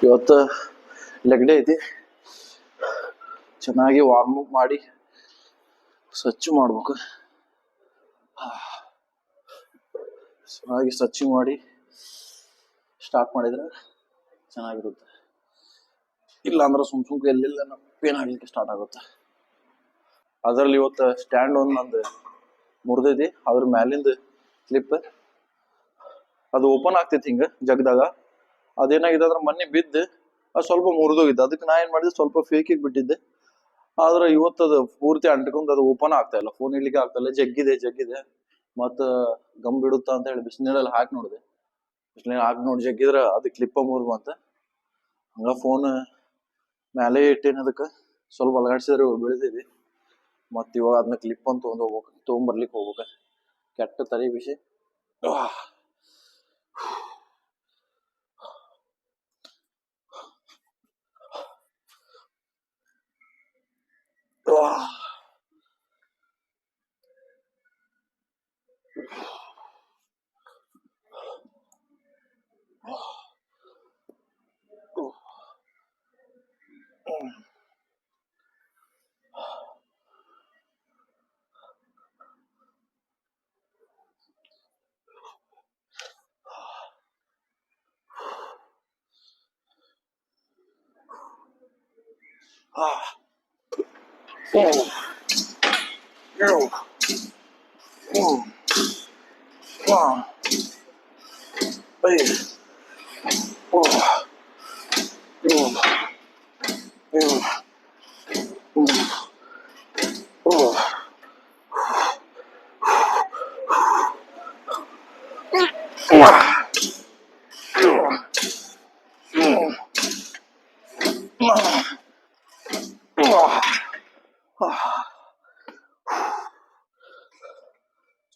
ಇವತ್ತು leg day ಐತಿ. ಚೆನ್ನಾಗಿ ವಾರ್ಮ್ ಅಪ್ ಮಾಡಿ ಸ್ವಚ್ಛ ಮಾಡ್ಬೇಕು. ಚೆನ್ನಾಗಿ ಸ್ವಚ್ಛ ಮಾಡಿ ಸ್ಟಾರ್ಟ್ ಮಾಡಿದ್ರೆ ಚೆನ್ನಾಗಿರುತ್ತೆ. ಇಲ್ಲ ಅಂದ್ರೆ ಸುಮ್ಕೆ ಎಲ್ಲೆಲ್ಲ ಪೇನ್ ಆಗ್ಲಿಕ್ಕೆ ಸ್ಟಾರ್ಟ್ ಆಗುತ್ತೆ. ಅದರಲ್ಲಿ ಇವತ್ತು ಸ್ಟ್ಯಾಂಡ್ ಒಂದು ನಂದು ಮುರಿದೈತಿ. ಅದ್ರ ಮ್ಯಾಲಿಂದ ಕ್ಲಿಪ್ ಅದು ಓಪನ್ ಆಗ್ತೈತಿ ಹಿಂಗ ಜಗದಾಗ. ಅದೇನಾಗಿದೆ ಅಂದ್ರೆ ಮೊನ್ನೆ ಬಿದ್ದು ಅದು ಸ್ವಲ್ಪ ಮುರಿದೋಗಿದ್ದು. ಅದಕ್ಕೆ ನಾ ಏನ್ ಮಾಡಿದೆ, ಸ್ವಲ್ಪ ಫೇಕಿಗೆ ಬಿಟ್ಟಿದ್ದೆ. ಆದ್ರೆ ಇವತ್ತದು ಪೂರ್ತಿ ಅಂಟ್ಕೊಂಡು ಅದು ಓಪನ್ ಆಗ್ತಾ ಇಲ್ಲ. ಫೋನ್ ಇಡ್ಲಿಕ್ಕೆ ಆಗ್ತಾ ಇಲ್ಲ. ಜಗ್ಗಿದೆ ಮತ್ತ ಗಮ್ ಬಿಡುತ್ತಾ ಅಂತ ಹೇಳಿ ಬಿಸಿನೀರಲ್ಲಿ ಹಾಕಿ ನೋಡಿದೆ. ಬಿಸಿನೀರಲ್ಲಿ ಹಾಕಿ ನೋಡಿ ಜಗ್ಗಿದ್ರ ಅದು ಕ್ಲಿಪ್ಪ ಮುರಿದು ಅಂತ ಹಂಗ ಫೋನ್ ಮ್ಯಾಲೆ ಇಟ್ಟೇನ. ಅದಕ್ಕೆ ಸ್ವಲ್ಪ ಅಲಗಾಡ್ಸಿದ್ರೆ ಬೀಳ್ತೈತಿ. ಮತ್ ಇವಾಗ ಅದನ್ನ ಕ್ಲಿಪ್ ಅಂತ ತೊಗೊಂಬರ್ಲಿಕ್ಕೆ ಹೋಗ್ಬೇಕ. ಕೆಟ್ಟ ತಲೆ ಬಿಸಿ.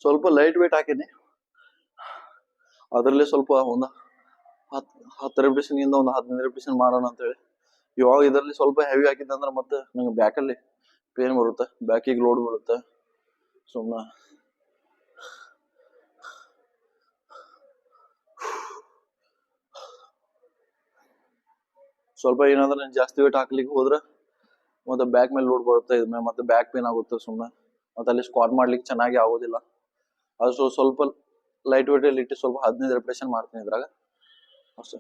ಸ್ವಲ್ಪ ಲೈಟ್ ವೇಟ್ ಹಾಕೇನಿ. ಅದರಲ್ಲೇ ಸ್ವಲ್ಪ ಒಂದು 10 ರೆಪಿಟೇಷನ್ ಇಂದ ಒಂದು 15 ರೆಪಿಟೇಷನ್ ಮಾಡೋಣ ಅಂತ ಹೇಳಿ. ಇವಾಗ ಇದರಲ್ಲಿ ಸ್ವಲ್ಪ ಹೆವಿ ಹಾಕಿದ್ದೆ ಅಂದ್ರೆ ಮತ್ತೆ ನಂಗೆ ಬ್ಯಾಕಲ್ಲಿ ಪೇನ್ ಬರುತ್ತೆ, ಬ್ಯಾಕಿಗೆ ಲೋಡ್ ಬರುತ್ತೆ. ಸುಮ್ಮನೆ ಸ್ವಲ್ಪ ಏನಾದ್ರೆ ಜಾಸ್ತಿ ವೇಟ್ ಹಾಕ್ಲಿಕ್ಕೆ ಹೋದ್ರೆ ಮತ್ತೆ ಬ್ಯಾಕ್ ಮೇಲೆ ಲೋಡ್ ಬರುತ್ತೆ. ಇದ್ಮೇಲೆ ಮತ್ತೆ ಬ್ಯಾಕ್ ಪೇನ್ ಆಗುತ್ತೆ ಸುಮ್ಮನೆ. ಮತ್ತೆ ಅಲ್ಲಿ ಸ್ಕ್ವಾಟ್ ಮಾಡ್ಲಿಕ್ಕೆ ಚೆನ್ನಾಗಿ ಆಗೋದಿಲ್ಲ. ಅದು ಸ್ವಲ್ಪ ಲೈಟ್ ವೇಟ್ ಅಲ್ಲಿ ಇಟ್ಟು ಸ್ವಲ್ಪ 15 ರೆಪಿಟೇಷನ್ ಮಾಡ್ತೀನಿ ಇದ್ರಾಗ ಅಷ್ಟೇ.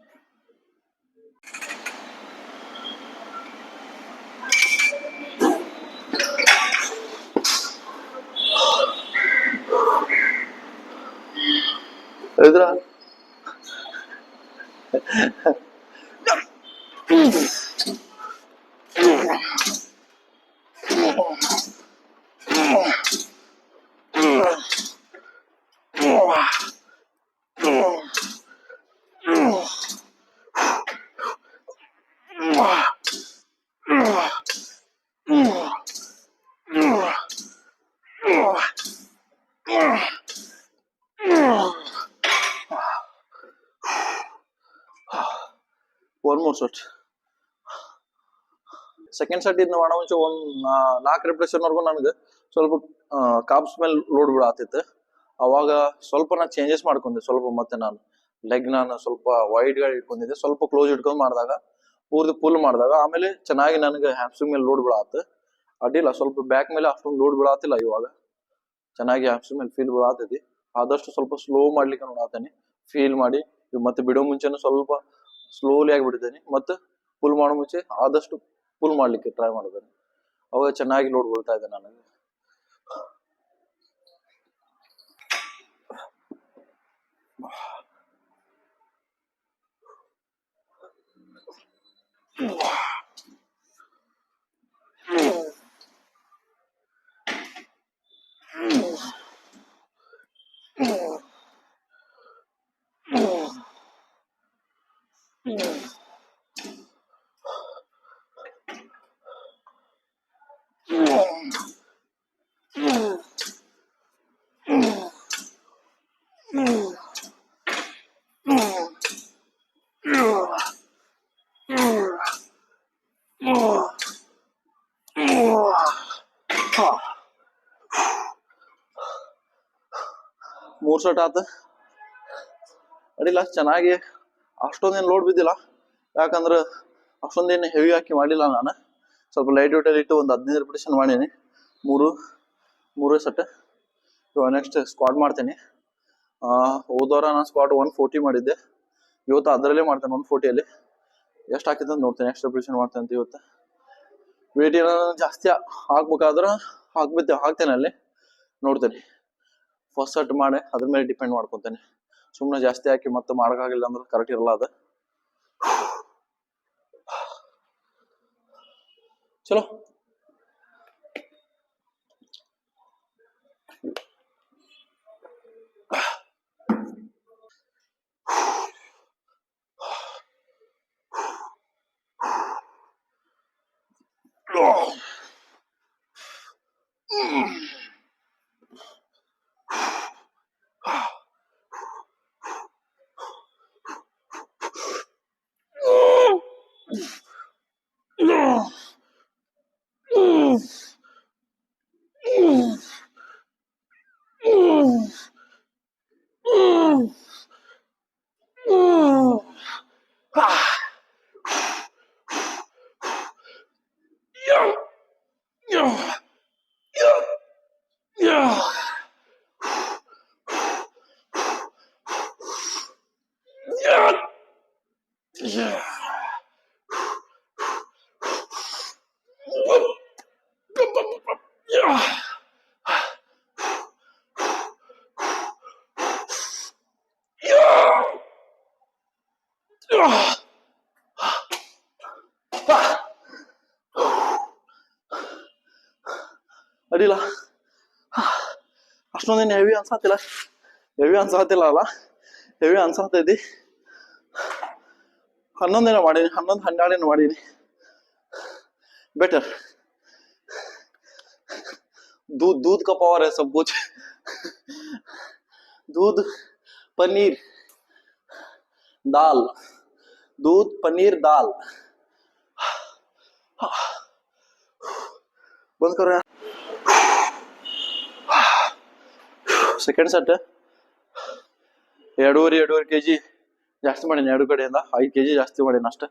ಇದ್ರ one more set. Second set ಇದ್ ಮಾಡೋ ಮುಂಚೆ ಒಂದ್ 4 ರೆಪಿಟೇಷನ್ ವರ್ಗು ನನಗೆ ಸ್ವಲ್ಪ ಕಾಪ್ಸ್ ಮೇಲೆ ಲೋಡ್ ಬಿಡಾತಿತ್ತು. ಅವಾಗ ಸ್ವಲ್ಪ ನಾ ಚೇಂಜಸ್ ಮಾಡ್ಕೊಂಡೆ ಸ್ವಲ್ಪ. ಮತ್ತೆ ನಾನು ಲೆಗ್ ನಾನು ಸ್ವಲ್ಪ ವೈಡ್ ಗಾಡಿ ಇಟ್ಕೊಂಡಿದ್ದೆ. ಸ್ವಲ್ಪ ಕ್ಲೋಸ್ ಇಟ್ಕೊಂಡ್ ಮಾಡಿದಾಗ ಪೂರ್ತಿ ಫುಲ್ ಮಾಡಿದಾಗ ಆಮೇಲೆ ಚೆನ್ನಾಗಿ ನನಗೆ ಹ್ಯಾಮ್ಸ್ಟ್ರಿಂಗ್ ಮೇಲೆ ಲೋಡ್ ಬಿಡಾತ. ಅಡ್ಡಿಲ್ಲ, ಸ್ವಲ್ಪ ಬ್ಯಾಕ್ ಮೇಲೆ ಅಷ್ಟೊಂದು ಲೋಡ್ ಬಿಡಾತಿಲ್ಲ. ಇವಾಗ ಚೆನ್ನಾಗಿ ಹ್ಯಾಮ್ಸ್ಟ್ರಿಂಗ್ ಮೇಲೆ ಫೀಲ್ ಬಿಡಾತೈತಿ. ಆದಷ್ಟು ಸ್ವಲ್ಪ ಸ್ಲೋ ಮಾಡ್ಲಿಕ್ಕೆ ನೋಡಾತೇನೆ. ಫೀಲ್ ಮಾಡಿ ಮತ್ತೆ ಬಿಡೋ ಮುಂಚೆನೂ ಸ್ವಲ್ಪ ಸ್ಲೋಲಿ ಆಗಿ ಬಿಡ್ತೇನೆ. ಮತ್ತೆ ಫುಲ್ ಮಾಡೋ ಮುಂಚೆ ಆದಷ್ಟು ಫುಲ್ ಮಾಡ್ಲಿಕ್ಕೆ ಟ್ರೈ ಮಾಡಿದ್ದೇನೆ. ಅವಾಗ ಚೆನ್ನಾಗಿ ಲೋಡ್ ಬೀಳ್ತಾ ಇದೆ ನನಗೆ. ಮೂರ್ ಸೆಟ್ ಆತ. ಅಡಿಲ್ಲ, ಚೆನ್ನಾಗಿ ಅಷ್ಟೊಂದೇನು ಲೋಡ್ ಬಿದ್ದಿಲ್ಲ. ಯಾಕಂದ್ರೆ ಅಷ್ಟೊಂದೇನು ಹೆವಿ ಹಾಕಿ ಮಾಡಿಲ್ಲ ನಾನು. ಸ್ವಲ್ಪ ಲೈಟ್ ವೇಟಲ್ಲಿ ಇಟ್ಟು ಒಂದು 15 ರಿಪಿಟೇಷನ್ ಮಾಡೀನಿ. ಮೂರು ಸೆಟ್. ಇವಾಗ ನೆಕ್ಸ್ಟ್ ಸ್ಕ್ವಾಟ್ ಮಾಡ್ತೀನಿ. ಹೋದವಾರ ನಾನು ಸ್ಕ್ವಾಟ್ 140 ಮಾಡಿದ್ದೆ. ಇವತ್ತು ಅದರಲ್ಲೇ ಮಾಡ್ತೇನೆ 140ಅಲ್ಲಿ. ಎಷ್ಟು ಹಾಕಿದ್ದೆ ಅಂತ ನೋಡ್ತೇನೆ. ಎಷ್ಟು ರಿಪಿಟೇಷನ್ ಮಾಡ್ತೇನೆ ಅಂತ ಇವತ್ತು. ವೇಟ್ ಏನಾದ್ರು ಜಾಸ್ತಿ ಹಾಕ್ಬೇಕಾದ್ರೆ ಹಾಕ್ತೇನೆ ಅಲ್ಲಿ, ನೋಡ್ತೇನೆ. ಫಸ್ಟ್ ಸೆಟ್ ಮಾಡಿ ಅದ್ರ ಮೇಲೆ ಡಿಪೆಂಡ್ ಮಾಡ್ಕೊತೇನೆ. ಸುಮ್ಮನೆ ಜಾಸ್ತಿ ಹಾಕಿ ಮತ್ತೆ ಮಾಡೋಕ್ಕಾಗಿಲ್ಲ ಅಂದ್ರೆ ಕರೆಕ್ಟ್ ಇರಲ್ಲ ಅದು. ಚಲೋ. ಅಡಿಲ್ಲ, ಅಷ್ಟೊಂದೇನು ಹೆವಿ ಅನ್ಸತ್ತಿಲ್ಲ ಅಲ್ಲ, ಹೆವಿ ಅನ್ಸತೈತಿ. 11 ಮಾಡೀನಿ, 11, 12 ಮಾಡೀನಿ. बेटर दूध का पावर है सब कुछ. दूध पनीर दाल, दूध पनीर दाल. बंद करो यार. ಸೆಕೆಂಡ್ ಸೆಟ್ 2.5 kg ಜಾಸ್ತಿ ಮಾಡೀನಿ. 2 ಕಡೆಯಿಂದ 5 kg ಜಾಸ್ತಿ ಮಾಡೀನಿ ಅಷ್ಟೆ.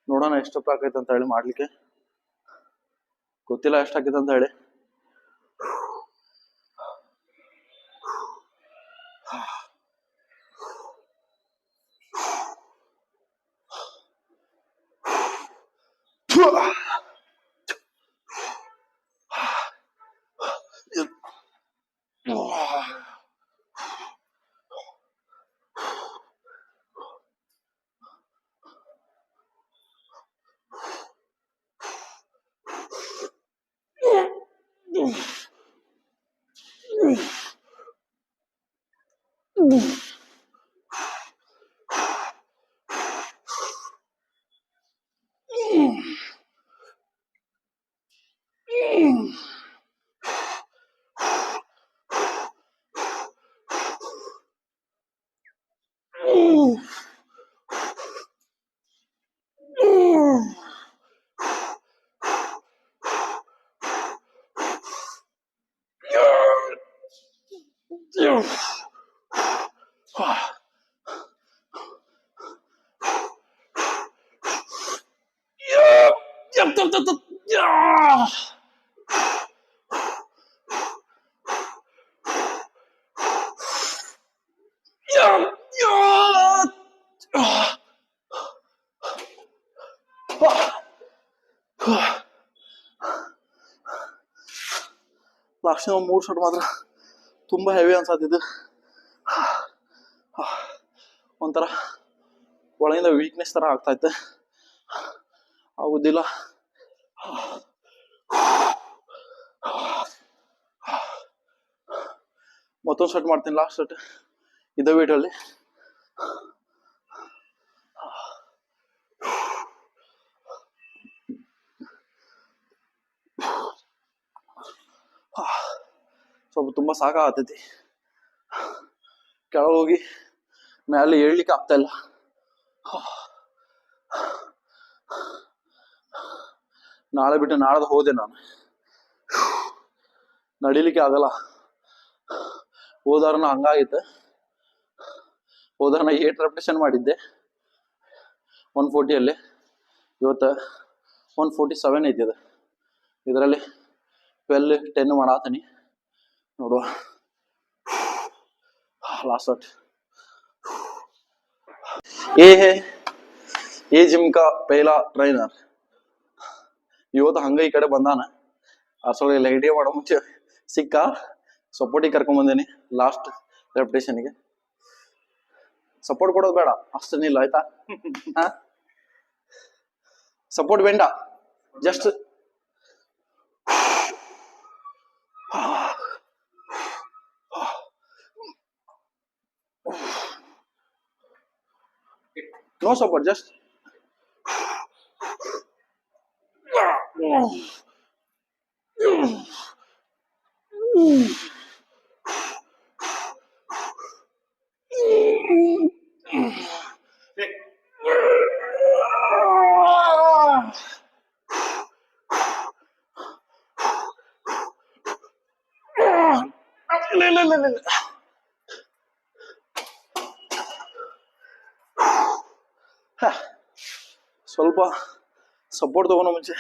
ನೋಡೋಣ ಎಷ್ಟು ಆಕೈತೆ ಅಂತ ಹೇಳಿ ಮಾಡ್ಲಿಕ್ಕೆ. ಗೊತ್ತಿಲ್ಲ ಎಷ್ಟು ಆಕೈತೆ ಅಂತ ಹೇಳಿ. ಲಾಸ್ಟ್ 3 ಶಾಟ್ ಮಾತ್ರ ತುಂಬಾ ಹೆವಿ ಅನ್ಸತ್ತಿದ್ದು. ಒಂಥರ ಒಳಗಿಂದ ವೀಕ್ನೆಸ್ ತರ ಆಗ್ತಾ ಇತ್ತು, ಆಗುದಿಲ್ಲ. ಮತ್ತೊಂದು ಸೆಟ್ ಮಾಡ್ತೀನಿ, ಲಾಸ್ಟ್ ಸೆಟ್ ಇದೇ ವೇಟ್ ಅಲ್ಲಿ. ಸ್ವಲ್ಪ ತುಂಬಾ ಸಾಕಾಗತೈತಿ. ಕೆಳಗೆ ಹೋಗಿ ಮೇಲೆ ಏಳ್ಲಿಕ್ಕೆ ಆಗ್ತಾ ಇಲ್ಲ. ನಾಳೆ ಬಿಟ್ಟು ನಾಳ್ದು ಹೋದೆ ನಾನು, ನಡಿಲಿಕ್ಕೆ ಆಗಲ್ಲ. ಹೋದಾರನ ಹಂಗಾಗಿತ್ತು. ಹೋದಾಗ ನಾ 8 ರೆಪಿಟೇಷನ್ ಮಾಡಿದ್ದೆ 140 ಇವತ್ತು 147 ಐತಿ ಅದು. ಇದರಲ್ಲಿ 12-10 ಮಾಡಾತೀನಿ ನೋಡುವ. लास्ट सेट ये है ये जिम का पहला ट्रेनर. ಇವತ್ತು ಹಂಗ ಈ ಕಡೆ ಬಂದಾನ. ಅಸಲು ಲೈಟ್ ಮಾಡೋ ಮುಂಚೆ ಸಿಕ್ಕ ಸಪೋರ್ಟಿಗೆ ಕರ್ಕೊಂಡ್ ಬಂದೇನಿ ಲಾಸ್ಟ್ ರೆಪಿಟೇಷನ್ಗೆ. ಸಪೋರ್ಟ್ ಕೊಡೋದು ಬೇಡ ಅಷ್ಟೇನಿಲ್ಲ ಆಯ್ತಾ. ಸಪೋರ್ಟ್ ಬೇಡ, ಜಸ್ಟ್ no support, just ಸ್ವಲ್ಪ ಸಪೋರ್ಟ್ ತಗೊಂಡು ಮುಂಚೆ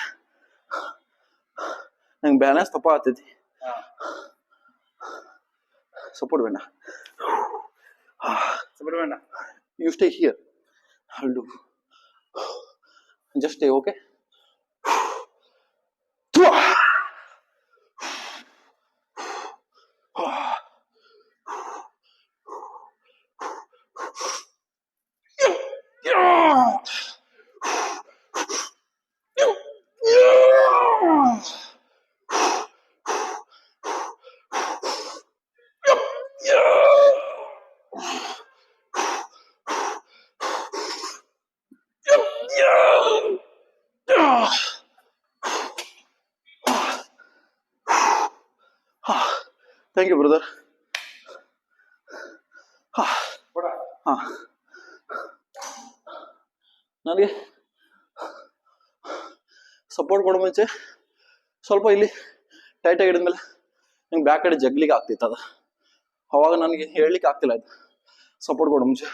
ನಂಗೆ ಬ್ಯಾಲೆನ್ಸ್ ತಪ್ಪ ಆಗ್ತೈತಿ. ಸಪೋರ್ಟ್ ಬೇಡ, ಸಪೋರ್ಟ್ ಬೇಡ. You stay here, I'll do. Just stay, okay? Thank you brother. ನನಗೆ ಸಪೋರ್ಟ್ ಕೊಡೋ ಮುಂಚೆ ಸ್ವಲ್ಪ ಇಲ್ಲಿ ಟೈಟ್ ಆಗಿಡಿದ್ಮೇಲೆ ನಂಗೆ ಬ್ಯಾಕ್ ಕಡೆ ಜಗ್ಲಿಕ್ಕೆ ಆಗ್ತಿತ್ತು ಅದು. ಅವಾಗ ನನಗೆ ಹೇಳಲಿಕ್ಕೆ ಆಗ್ತಿಲ್ಲ ಆಯ್ತು ಸಪೋರ್ಟ್ ಕೊಡೋ ಮುಂಚೆ.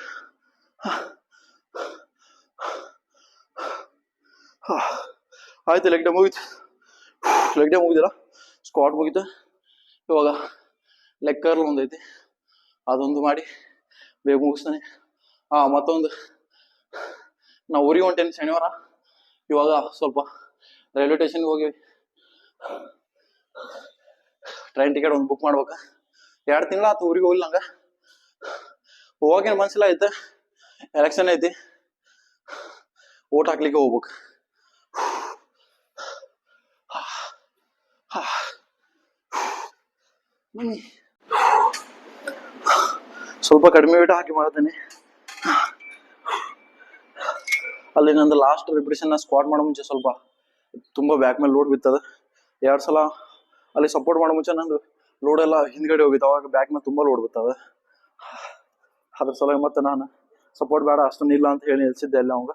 ಆಯ್ತು, ಲೆಗ್ ಡೇ ಮುಗೀತು. ಲೆಗ್ ಡೇ ಮುಗಿದಿಲ್ಲ, ಸ್ಕ್ವಾಟ್ ಮುಗೀತು. ಇವಾಗ ಲೆಗ್ ಕರ್ಲ್ ಒಂದೈತಿ, ಅದೊಂದು ಮಾಡಿ ಬೇಗ ಮುಗಿಸ್ತಾನೆ. ಮತ್ತೊಂದು ನಾವು ಊರಿಗೆ ಹೊಂಟೇನಿ ಶನಿವಾರ. ಇವಾಗ ಸ್ವಲ್ಪ ರೈಲ್ವೆ ಸ್ಟೇಷನ್ಗೆ ಹೋಗಿ ಟ್ರೈನ್ ಟಿಕೆಟ್ ಒಂದು ಬುಕ್ ಮಾಡ್ಬೇಕ. 2 ತಿಂಗಳ ಆತು ಊರಿಗೆ ಹೋಗಿಲ್ಲ. ನಂಗೆ ಹೋಗೇನು ಮನ್ಸಿಲ್ಲ ಐತೆ. ಎಲೆಕ್ಷನ್ ಐತಿ, ಓಟ್ ಹಾಕ್ಲಿಕ್ಕೆ ಹೋಗ್ಬೇಕು. ಸ್ವಲ್ಪ ಕಡಿಮೆ ವೇಟ್ ಹಾಕಿ ಮಾಡ್ತೇನೆ. ಅಲ್ಲಿ ನಂದು ಲಾಸ್ಟ್ ರಿಪಿಟೇಷನ್ ಸ್ಕ್ವಾಟ್ ಮಾಡೋ ಮುಂಚೆ ಸ್ವಲ್ಪ ತುಂಬಾ ಬ್ಯಾಕ್ ಮೇಲೆ ಲೋಡ್ ಬಿತ್ತದ. 2 ಸಲ ಅಲ್ಲಿ ಸಪೋರ್ಟ್ ಮಾಡೋ ಮುಂಚೆ ನಂದು ಲೋಡ್ ಎಲ್ಲ ಹಿಂದ್ಗಡೆ ಹೋಗಿತ್ತು. ಅವಾಗ ಬ್ಯಾಕ್ ಮೇಲೆ ತುಂಬಾ ಲೋಡ್ ಬಿತ್ತದ. ಅದ್ರ ಸಲ ಮತ್ತೆ ನಾನು ಸಪೋರ್ಟ್ ಬೇಡ ಅಷ್ಟೊಂದು ಇಲ್ಲ ಅಂತ ಹೇಳಿ ನಿಲ್ಸಿದ್ದೆ ಎಲ್ಲ ಅವಾಗ.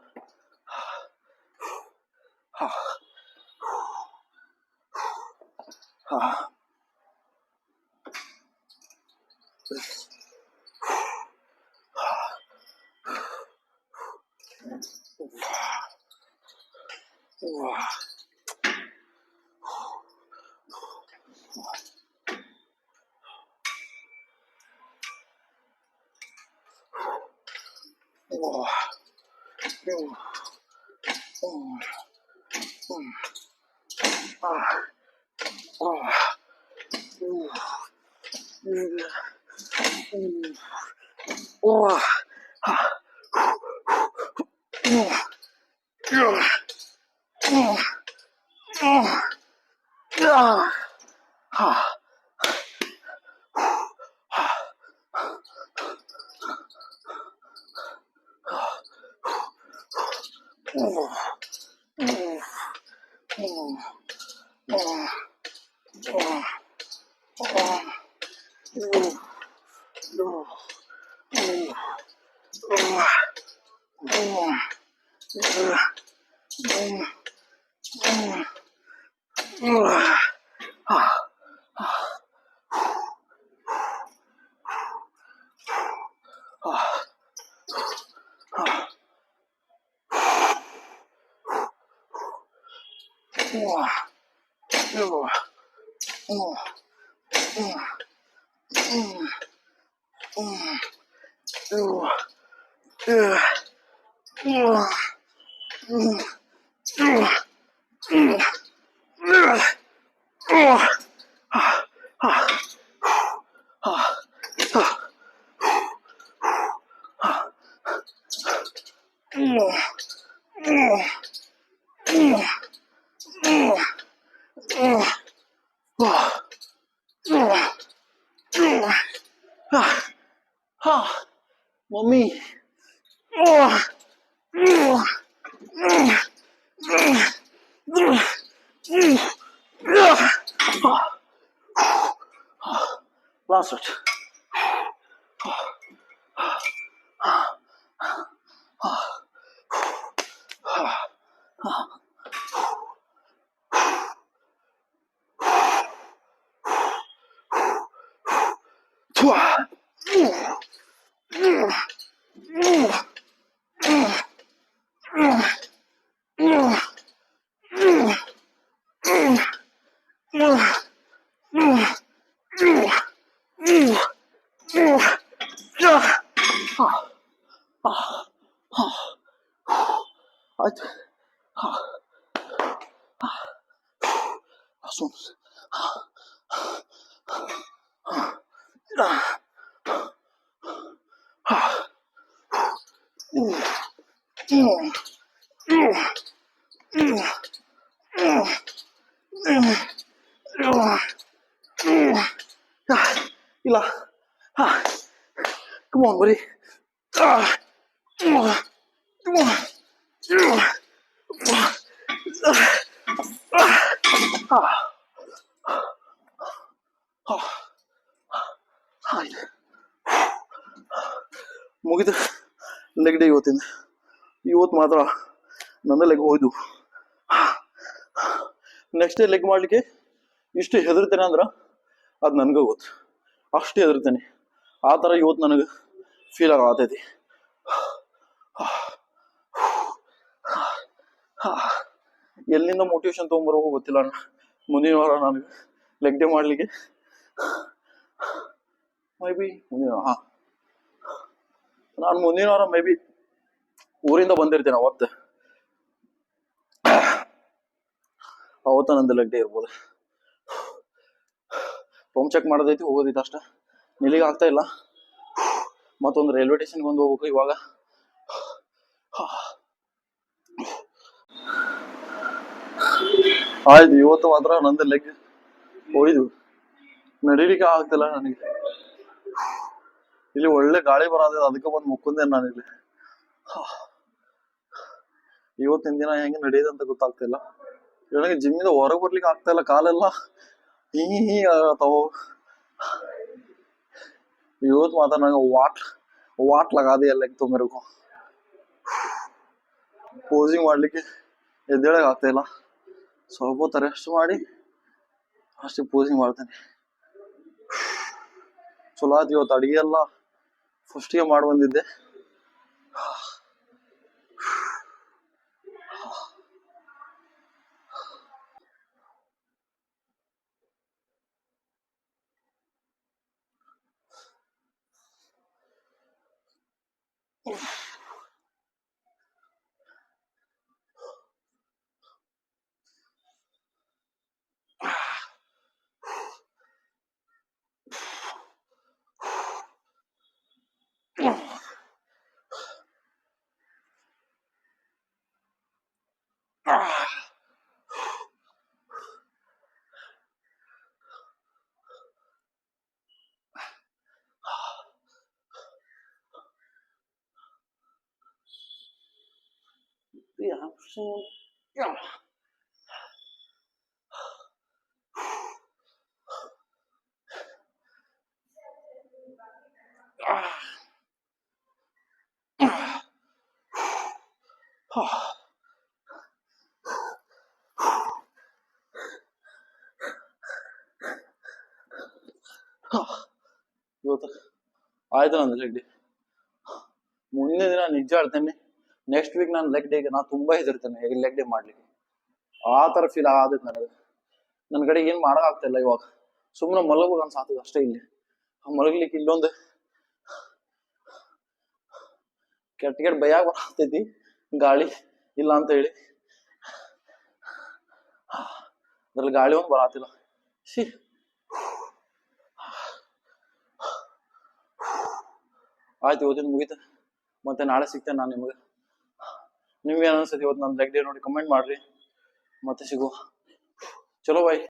Mummy last it. ಆಯ್ತು ಇಲ್ಲ come on buddy ಮುಗಿದು ಲೆಗ್ ಡೇ ಇವತ್ತಿಂದ ಇವತ್ತು ಮಾತ್ರ ನನ್ನ ಲೆಗ್ ಹೋಯ್ದು ನೆಕ್ಸ್ಟ್ ಡೇ ಲೆಗ್ ಮಾಡ್ಲಿಕ್ಕೆ ಇಷ್ಟು ಹೆದರ್ತೇನೆ ಅಂದ್ರೆ ಅದು ನನಗೆ ಗೊತ್ತು ಅಷ್ಟು ಹೆದರ್ತೇನೆ ಆ ಥರ ಇವತ್ತು ನನಗೆ ಫೀಲ್ ಆಗತೈತಿ ಎಲ್ಲಿಂದ ಮೋಟಿವೇಶನ್ ತೊಗೊಂಬರೋಗೋ ಗೊತ್ತಿಲ್ಲ ಅಣ್ಣ ಮುಂದಿನ ವಾರ ನನಗೆ ಲೆಗ್ ಡೇ ಮಾಡ್ಲಿಕ್ಕೆ ಮೇ ಬಿ ನಾನು ಮುಂದಿನ ವಾರ ಮೇ ಬಿ ಊರಿಂದ ಬಂದಿರ್ತೇನೆ ಅವತ್ತ ನಂದು ಲೆಗ್ ಡೇ ಇರ್ಬೋದು ಹೋಮ್ ಚೆಕ್ ಮಾಡೋದೈತಿ ಹೋಗೋದೈತಿ ಅಷ್ಟ ನಿಲ್ಲಿಗೆ ಆಗ್ತಾ ಇಲ್ಲ ಮತ್ತೊಂದು ರೈಲ್ವೆ ಸ್ಟೇಷನ್ಗೆ ಒಂದು ಹೋಗ್ಬೇಕು ಇವಾಗ ಆಯ್ತು ಇವತ್ತು ಮಾತ್ರ ನಂದು ಲೆಗ್ ಹೋಯ್ದು ನಡಿಲಿಕ್ಕೆ ಆಗ್ತಿಲ್ಲ ನನಗೆ ಇಲ್ಲಿ ಒಳ್ಳೆ ಗಾಳಿ ಬರೋದ ಅದಕ್ಕೆ ಬಂದು ಮುಕ್ಕೊಂಡೆ ನಾನಿಲ್ಲಿ ಇವತ್ತಿನ ದಿನ ಹೆಂಗೆ ನಡೆಯೋದಂತ ಗೊತ್ತಾಗ್ತಿಲ್ಲ ನನಗೆ ಜಿಮ್ಮಿಂದ ಹೊರಗೆ ಬರ್ಲಿಕ್ಕೆ ಆಗ್ತಾ ಇಲ್ಲ ಕಾಲೆಲ್ಲ ಹೀ ಆಗತಾವ ಇವತ್ತು ಮಾತ್ರ ನಂಗೆ ವಾಟ್ ಲಗಾದೆ ಎಲ್ಲ तो मेरे को ಪೋಸಿಂಗ್ ಮಾಡ್ಲಿಕ್ಕೆ ಎದ್ದೇಳಕ್ ಆಗ್ತಾ ಇಲ್ಲ ಸ್ವಲ್ಪ ಹೊತ್ತು ರೆಸ್ಟ್ ಮಾಡಿ ಅಷ್ಟೇ ಪೋಸಿಂಗ್ ಮಾಡ್ತೇನೆ ಚಲೋ ಆಯ್ತು ಇವತ್ತು ಅಡಿಗೆ ಎಲ್ಲ ಫಸ್ಟ್ಗೆ ಮಾಡಿ ಬಂದಿದ್ದೆ ಇವತ್ತು ಆಯ್ತು ನಂದು ಲೆಗ್ ಡೇ ಮುಂದಿನ ದಿನ ನಿಜ ಹೇಳ್ತೇನೆ ನೆಕ್ಸ್ಟ್ ವೀಕ್ ನಾನು ಲೆಗ್ ಡೇಗೆ ನಾನು ತುಂಬಾ ಹೆದರ್ತೇನೆ ಲೆಗ್ ಡೇ ಮಾಡ್ಲಿಕ್ಕೆ ಆ ತರ ಫೀಲ್ ಆಗತೈತಿ ನನಗೆ. ನನ್ನ ಕಡೆ ಏನ್ ಮಾಡಕ್ ಆಗ್ತಿಲ್ಲ ಇವಾಗ. ಸುಮ್ಮನೆ ಮಲಗಬೇಕು ಅನ್ಸಾತದ ಅಷ್ಟೇ. ಇಲ್ಲಿ ಮಲಗ್ಲಿಕ್ಕೆ ಇಲ್ಲೊಂದು ಕೆಟ್ಟ ಭಯ ಬರ್ತೈತಿ, ಗಾಳಿ ಇಲ್ಲ ಅಂತ ಹೇಳಿ. ಅದ್ರಲ್ಲಿ ಗಾಳಿ ಒಂದು ಬರಾತಿಲ್ಲ. ಶಿ ಆಯ್ತು, ಇವತ್ತಿನ ಮುಗಿತ. ಮತ್ತೆ ನಾಳೆ ಸಿಗ್ತೇನೆ ನಾನು ನಿಮ್ಗೆ. ನಿಮ್ಗೆ ಏನ್ ಅನ್ಸತಿ ಇವತ್ತು ನನ್ನ ಲೆಗ್ ಡೇ ನೋಡಿ ಕಮೆಂಟ್ ಮಾಡ್ರಿ. ಮತ್ತೆ ಸಿಗುವ. ಚಲೋ ಬಾಯ್.